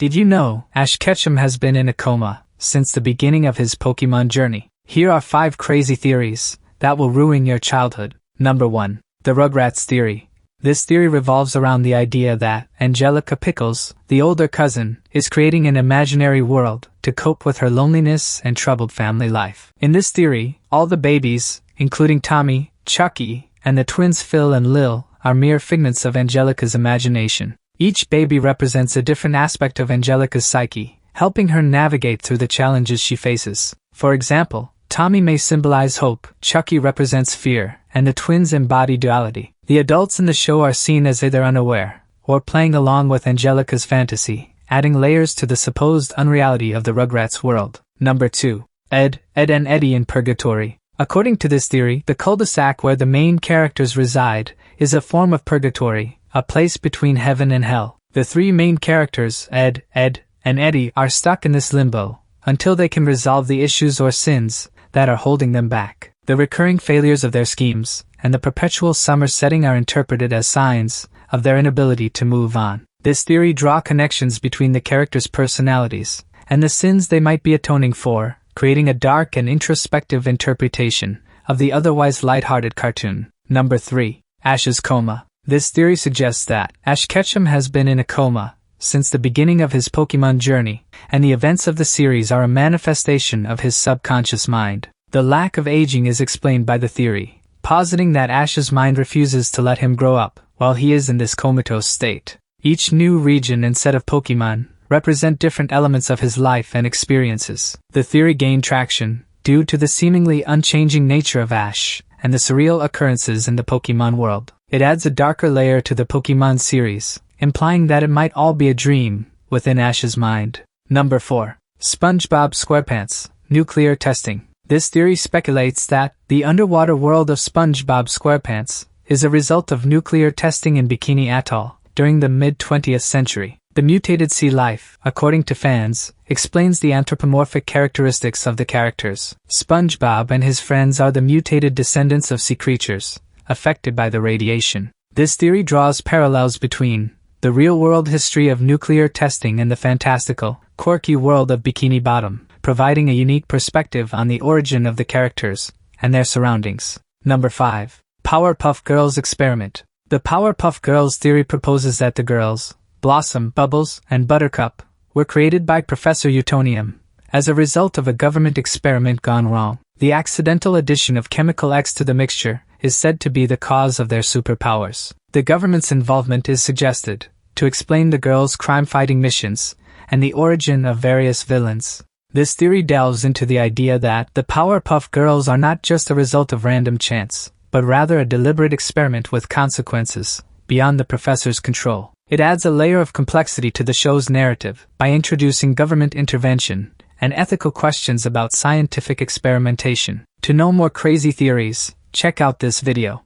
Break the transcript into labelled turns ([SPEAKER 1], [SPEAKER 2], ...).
[SPEAKER 1] Did you know Ash Ketchum has been in a coma since the beginning of his Pokemon journey? Here are 5 crazy theories that will ruin your childhood. Number 1. The Rugrats Theory. This theory revolves around the idea that Angelica Pickles, the older cousin, is creating an imaginary world to cope with her loneliness and troubled family life. In this theory, all the babies, including Tommy, Chucky, and the twins Phil and Lil, are mere figments of Angelica's imagination. Each baby represents a different aspect of Angelica's psyche, helping her navigate through the challenges she faces. For example, Tommy may symbolize hope, Chucky represents fear, and the twins embody duality. The adults in the show are seen as either unaware or playing along with Angelica's fantasy, adding layers to the supposed unreality of the Rugrats world. Number 2. Ed, and Eddie in Purgatory. According to this theory, the cul-de-sac where the main characters reside is a form of purgatory, a place between heaven and hell. The 3 main characters, Ed, and Eddie, are stuck in this limbo until they can resolve the issues or sins that are holding them back. The recurring failures of their schemes and the perpetual summer setting are interpreted as signs of their inability to move on. This theory draws connections between the characters' personalities and the sins they might be atoning for, creating a dark and introspective interpretation of the otherwise lighthearted cartoon. Number 3. Ash's Coma. This theory suggests that Ash Ketchum has been in a coma since the beginning of his Pokemon journey, and the events of the series are a manifestation of his subconscious mind. The lack of aging is explained by the theory, positing that Ash's mind refuses to let him grow up while he is in this comatose state. Each new region and set of Pokemon represent different elements of his life and experiences. The theory gained traction due to the seemingly unchanging nature of Ash and the surreal occurrences in the Pokemon world. It adds a darker layer to the Pokemon series, implying that it might all be a dream within Ash's mind. Number 4. SpongeBob SquarePants. Nuclear testing. This theory speculates that the underwater world of SpongeBob SquarePants is a result of nuclear testing in Bikini Atoll during the mid-20th century. The mutated sea life, according to fans, explains the anthropomorphic characteristics of the characters. SpongeBob and his friends are the mutated descendants of sea creatures, affected by the radiation. This theory draws parallels between the real-world history of nuclear testing and the fantastical, quirky world of Bikini Bottom, providing a unique perspective on the origin of the characters and their surroundings. Number 5. Powerpuff Girls Experiment. The Powerpuff Girls theory proposes that the girls, Blossom, Bubbles, and Buttercup, were created by Professor Utonium as a result of a government experiment gone wrong. The accidental addition of Chemical X to the mixture is said to be the cause of their superpowers. The government's involvement is suggested to explain the girls' crime-fighting missions and the origin of various villains. This theory delves into the idea that the Powerpuff Girls are not just a result of random chance, but rather a deliberate experiment with consequences beyond the professor's control. It adds a layer of complexity to the show's narrative by introducing government intervention and ethical questions about scientific experimentation. To know more crazy theories, check out this video.